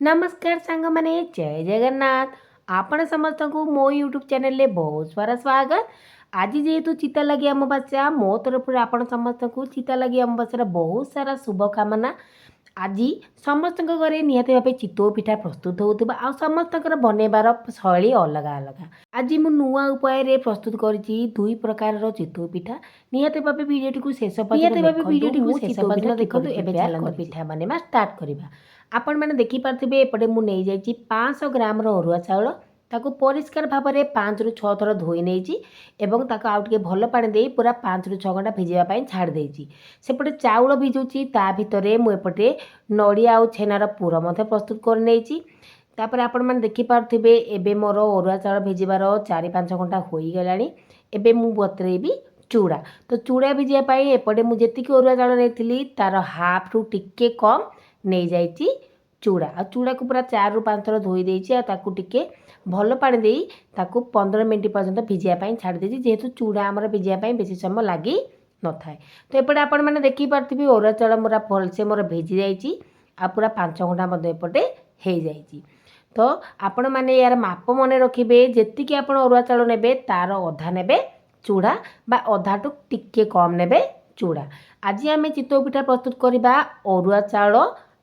नमस्कार सांग मैंने जय जगन्नाथ। आपण समस्त को मो यूट्यूब चैनल ले बहुत सारा स्वागत। आज जेहेतु चिता लगी अमावास्या मो तरफ आपण समस्त को चिता लगी अमावास्या बहुत सारा शुभकामना। आज समस्त घरे निहती भाव चितौ पिठा प्रस्तुत होता आ समस्त बनइबार शैली अलग अलग। आज मु नुआ उपाय प्रस्तुत करी दुई प्रकार चितौ पिठा। निहती भाव भिडियो को शेष पर्यटन देखो पिठा बनवा स्टार्ट करवा। आपण मैंने देखिपारे एपटे मुझे 500 ग्राम अरुआ चाउल ताको परिष्कार भाव में 5 ରୁ 6 थर धोई नहीं आउ टे भल पा पूरा 5 ରୁ 6 घंटा भिजापी छाड़ी सेपटे चाउल भिजुची ता भितर मुझे नड़िया आउ छेनार पुर प्रस्तुत कर तापर आपण मैंने देखिपारे एबे मोर अरुआ चाउल भिजबार 4-5 घंटा हो गला। एबे मु बतरेबी चूड़ा। तो चूड़ा भिजापी एपटे मुझे अरुआ चाउल नहीं तार हाफ रु टिके कम नहीं जाइए चूड़ा आ चूड़ा को पूरा 4 ରୁ 5 थर धोई देती टिके भल पा 15 मिनट पर्यंत भिजापी छाड़ी जेहेतु चूड़ा आमर भिजापी बेसी समय लगी न था। तो एपटे आपण मैंने देखिपारे अरुआ चाउल मोर भलसे मोर भिजी जाइए आ पूरा 5 घंटा एपटे हो जाइए। तो आपण मैंने यार माप मन रखिए जी आप अरुआ चाउल ने तार अधा ने चूड़ा बा अधा टू टिके कम ने चूड़ा। आज आम चितौ पिठा प्रस्तुत करवा अरुआ चाउल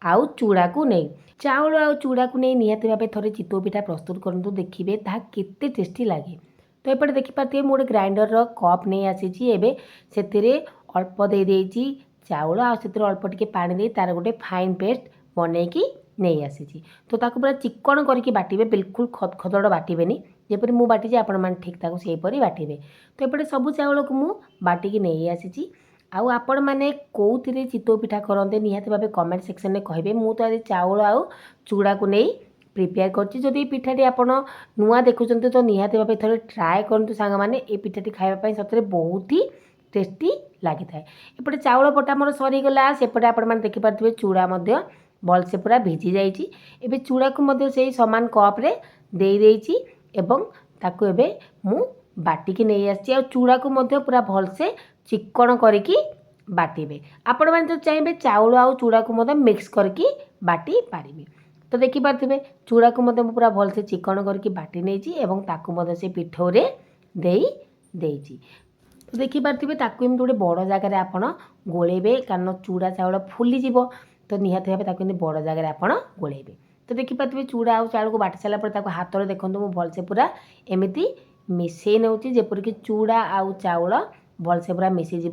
आउ चूड़ा को नहीं। चाउल आउ चूड़ा को नहीं निहती भाव थे चितौ पिठा प्रस्तुत करूँ देखिए ताहा केते टेस्टी लगे। तो ये देखिपारे मुझे ग्राइंडर कप नहीं आसी से अल्प दे देती चाउल आते अल्प टे पानी दे तार गोटे फाइन पेस्ट बनईकी नहीं आसी। तो ताको पूरा चिकन करके बाटे बिल्कुल खदखदड़ बाटे जपरी मु बाटी आपण मैंने ठीक से बाटे। तो ये सब चाउल को मु बाटिकी नहीं आसी। आउ आपण मैंने कौन चितौ पिठा करते निहती भाव कमेंट सेक्शन में कहे। मु तो आज चाउल आउ चूड़ा को नहीं प्रिपेयर कर पिठाटी आप नुआ देखुं तो निहती भाव थे ट्राए करूँ सांग मैंने ये पिठाटी खावाई सतरे बहुत ही टेस्टी लगी था। एपटे चाउल पटा मोर सरीगला सेपटे आपण मैंने देखिपारे चूड़ा भलसे पूरा भिजी जाइए। चूड़ा को से सामान कप्रे दे देइछि एवं ताकू एबे मु बाटिकी नहीं आसी। आ चूड़ा को पूरा भलसे चिकन करके बाटे। आपण मैंने तो चाहिए चाउल आउ चूड़ा को मिक्स करके बाटी पारे। तो देखिपारे चूड़ा को पूरा भलसे चिकन करके बाटी नहीं से पिठौरे दे देइछि। तो देखिपारे ताकू गोटे बड़ जगार आप गोलेबे कारण चूड़ा चाउल फुलीज। तो निहती भाव ताकू बड़ जगार आप गोलेबे। तो देखिपारे चूड़ा आउ चाउल को बाटी सारापर हाथ में देखो मुझे भलसे पूरा एमती मिसई नौची जेपरिक चूड़ा आउ चाउल भलसे पूरा मिसीज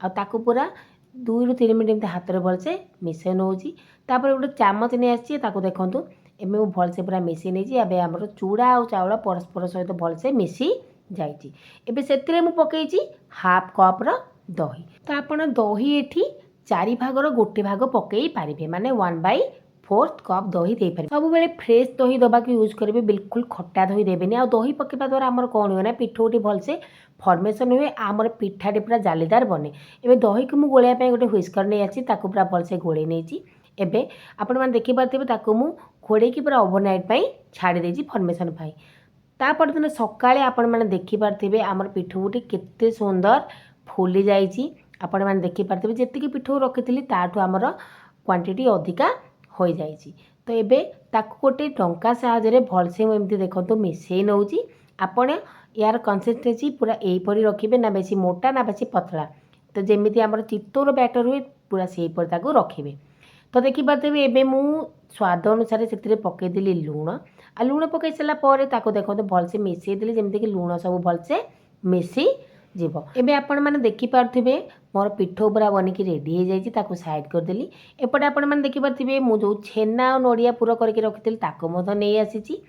आकु पूरा 2 ରୁ 3 मिनट हाथ में भलसे मिसई नौची। गोटे चामच नहीं आसी देखूँ एवं मुझे भलसे पूरा मिसई नहीं आम चूड़ा आउ चाउल परस्पर सहित भलसे मिसी जाइए। से मुझे हाफ कप दही। तो आप दही ये 4 भागर गोटे भाग पकई पारे माने 1/4 कप दही दे पारे। सब बेले फ्रेश दही दबा यूज करेंगे बिल्कुल खट्टा दही देवेनि। आ दही पकेवा द्वारा आमर कौन हुए ना पिठौटी भलसे फर्मेसन हुए आमर पिठाटी पूरा जालीदार बने। एबे दही को मुझे गोलिया गोटे व्हिस्कर नहीं आसी पूरा भलसे गोले नहीं। एबे आपण मैंने देखिपारे ताकू मु घोड़े पूरा ओवरनाइट छाड़ी देती फर्मेसन पाई। तापर दिन सकाळे आपण मैंने देखिपारे आमर पिठौटी केते सुंदर फुली जाइए। आपण मैंने देखिपारे जी पिठौ रखी ताठू आमर क्वांटिटी अधिका हो जाइए। तो ये ताकू गोटे टंका साहाय्य भलसे मुझे देखो मिसई नौची। आपण यार कंसिस्टेंसी पूरा यहीपरि रखिए ना बेसी मोटा ना बेसी पतला। तो जमी आम चितौर बैटर हुए पूरा से रखिए। तो देखिपारे एबे मु स्वाद अनुसार से पकईदेली लुण आ लुण पकई सारापर देखो भलसे मिसईदेली जमीक लुण सब भलसे मिसी जीव। एबे आपण मैंने देखिपारे मोर पिठौ पूरा बनिकी रेडी हो जाइए साइड करदेली। एपटे आपण मैंने देखिपारे मुझे छेना और नड़िया पुर करके रखी नहीं आसी।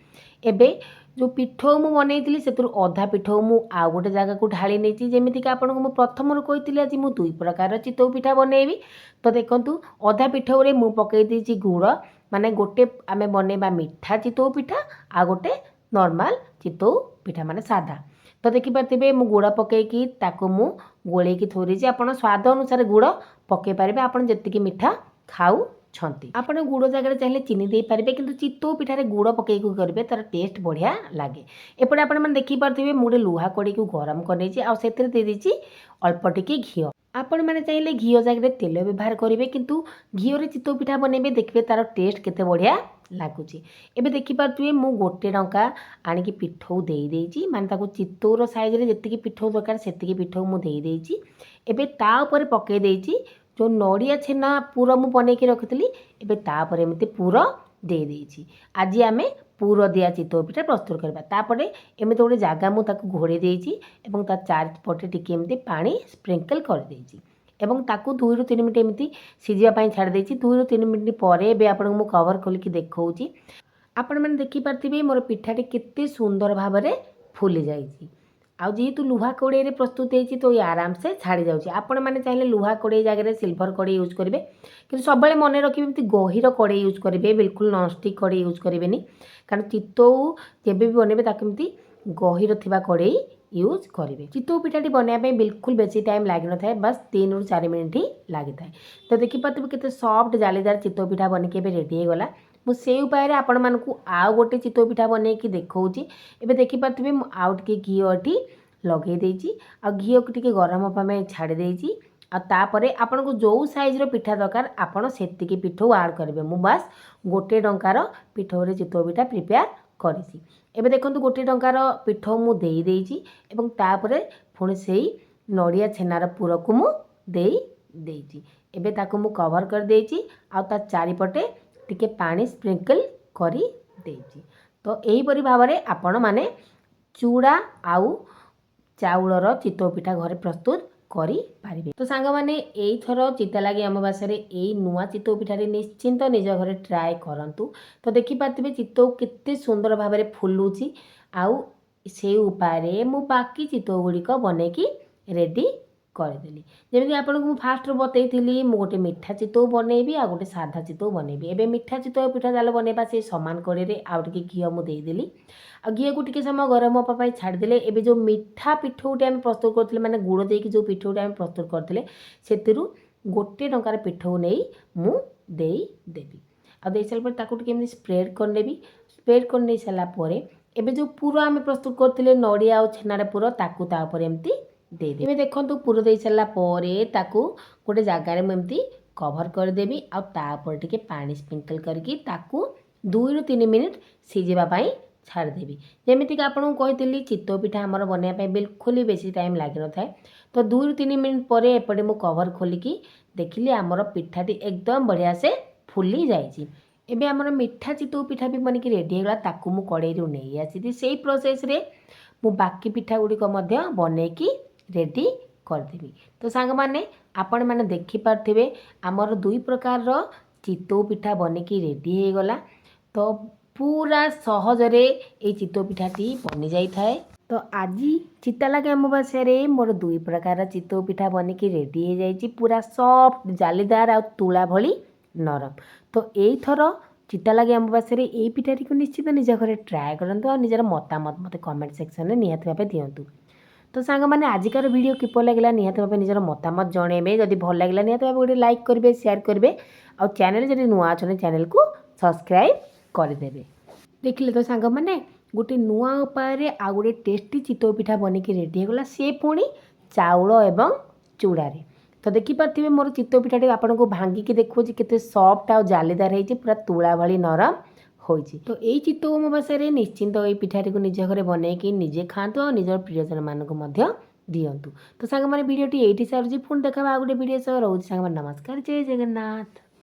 एबे जो पिठौ मु बनई से अधा पिठौ मु आउ गोटे जगह को ढाली नहीं जमीक आपको प्रथम कही आज मुझे 2 प्रकार चितौ पिठा बनईबी। तो देखूँ अधा पिठौरे मु पकई देइछि गुड़ माने गोटे आमे बनैबा मिठा चितौ पिठा आ गोटे नॉर्मल चितौ पिठा माने सादा। तो देखिपारे मु गुड़ पकईकी ताको मु गोलेकी थोड़ी आप स्वाद अनुसार गुड़ पकई पारे आप जी मिठा खाऊ छंती। आपण गुड़ जगह चाहिए चीनी दे पारे किंतु चितौ पिठारे गुड़ पकई करेंगे तार टेस्ट बढ़िया लगे। एपटे आपण मैंने देखिपारे मुझे लुहा कड़ी को गरम कर दे देती अल्प टिके घी आपण मैंने चाहिए घी जगह तेल व्यवहार करेंगे किंतु घीरे चितौ पिठा बनइबे देखिए तार टेस्ट केते बढ़िया लगुच। एबे देखिपे मु गोटे टंका आणिकी पिठौ देदेची माने चितौर साइज रे जी पिठौ दरकार से पिठौ मुझे एबे ता ऊपर पकई देची जो नड़िया छेना पूर मु बनईकी रखी एबे तापर एमती पूर देदेची। आज आम पूर दिया चितौ पिठा प्रस्तुत करवा तापरे एमती गोटे जगह मुझे घोड़े देची एवं ता चारिपटे टिके एमती पानी स्प्रिंकल कर देची एवं ताकू 2 ରୁ 3 मिनट एमती सीझापी छाड़ देची। 2 ରୁ 3 मिनट पर एबे आपन मु कवर खोलिकी देखौची आपण मैंने देखि पार्थिबे मोर पिठाटी केते सुंदर भाव में फुली जाइए। आउ जेहेतु लुहा कड़े प्रस्तुत होती तो ये आराम से छाड़ी जाऊँगी। आपण मैंने चाहिए लुहा कड़े जगह सिल्वर कड़े यूज करेंगे कि सब मन रखिए गहीर कड़े यूज करेंगे बिल्कुल नॉनस्टिक कड़े यूज करेंगे कारण चितौ जब भी बनइबे ताकि गहीर थिबा कड़े यूज करेंगे। चितौ पिठाटी बनवाई बिल्कुल बेसी टाइम लगी न था बस 3 ରୁ 4 मिनट ही लगी था। तो देखिपे केते सॉफ्ट जालीदार चितौ पिठा बनिके रेडी हो गला। मुझे उपाय आपण मानकू आउ गोटे चितौ पिठा बनईकी देखौची। एबे देखिपे आउ टिके घी एठी लगे देची आ घी को टिके गरम होबा में छाड़ देची आ तापरे आपन को जो साइज रो पिठा दरकार आपण सेतिकी पिठौ ऐड करेंगे। मु बस गोटे टंकार पिठौरे चितौ पिठा प्रिपेयर करिसी। एबे देखंतु गोटे टंकार पिठौ मु देई देची एवं तापरे पुणी सेही नड़िया छेनार पूर को मु देई देची। एबे ताकू मु कवर कर देची आ ता चारिपटे टिके पानी स्प्रिंकल करी देची। तो यही परि भाव में आपण माने चूड़ा आउ चाउलर चितौ पिठा घरे प्रस्तुत करी पारिबे। तो सांग माने एई थर चिता लागी अमावास्या रे एई नुआ चितौ पिठारे निश्चिंत निज घरे ट्राए करंतु। तो देखि पाथिबे चितौ केते सुंदर भाव में फुलुची आउ से उपाय रे मु बाकी चितौ गुड़िक बनईकी रेडी करदेली। जमीक आपको फास्ट बतई मु गोटे मिठा चितौ बनइबी आ गोटे साधा चितौ बनइबी। एबे मिठा चितौ पिठा चाल बनइबा से समान कड़े आउ टिके घी मुदेदेली आ घी को टिके समय गरम होगा छाड़देले। एबे जो मिठा पिठौटे आम प्रस्तुत करते माने गुड़ देकी जो पिठौटे आम प्रस्तुत करते से गोटे टंकार पिठौ नहीं मु देदेवी आ दे सारा ताकू टिके स्प्रेड करनेबी। स्प्रेड कर नहीं सारापर एबे जो पूरा आम प्रस्तुत करते नड़िया और छेनार पूर ताकू तापर एमती देदेवी। देखो पूर दे सारापर ताकू गोटे जगार मुझे कवर करदेवी आपर टिके पानी स्प्रिंकल करके 2 ରୁ 3 मिनट सीझापी छाड़देवी। जमीक आपको कही चितौ पिठा आमर बनवाई बिल्कुल बेसी टाइम लगी न था। तो 2 ରୁ 3 मिनट पर एपटे मु कवर खोलिकी देखिली आमर पिठाटी एकदम बढ़िया से फुली जाइए। एबे आमर मिठा चितौ पिठा भी बनिकी रेडी होगा ताकू मु कड़े नहीं आसी से प्रोसेस रे मु बाकी पिठा गुड़िक बनईकी रेडी करदेवी। तो सांग माने आपण माने देखि पार्थिबे आमर 2 प्रकार चितौ पिठा बनिकी रेडी हो गला। तो पूरा सहजरे ये चितौ पिठाटी बनी जाई थाए। तो आज चिता लागे अमावास्या रे मोर 2 प्रकार चितौ पिठा बनिकी रेडी हो जाइए पूरा सॉफ्ट जालीदार आ तुला भली नरम। तो यही थर चिता लागे अमावास्या रे ये पिठाटी को निश्चित निज घरे ट्राए करंतु और निजर मतामत मते कमेंट सेक्शन में निहाती भाबे दियंतु। तो सांग मैंने आजिकार वीडियो किपर लगे निहत भाव निजर मतामत जनइबे। जदि भल लगे निहत भाव गोटे लाइक करेंगे शेयर करेंगे और चैनल जब नुआ अच्छा चैनल को सब्सक्राइब करदे। देखिले तो सांग मैंने गोटे नुआ उपाय आ गोटे टेस्टी चितौ पिठा बनिकी रेडी होगा सी पुणी चाउल एवं चूड़ारे। तो देखिपे मोर चितौ पिठाटी आपको भांगिकी देखो केते सॉफ्ट आ जालीदार होती पूरा तुला भली नरम होइछि। तो यही चितौ अमावास्या रे निश्चिंत ये पिठाटी को निज घरे बनईकी निजे खातु और निजर प्रियजन मानक दियंतु। तो सांग माने वीडियोटी एठी सारुछि पुणी देखा आ गोटे वीडियो सह रोज सांग नमस्कार जय जगन्नाथ।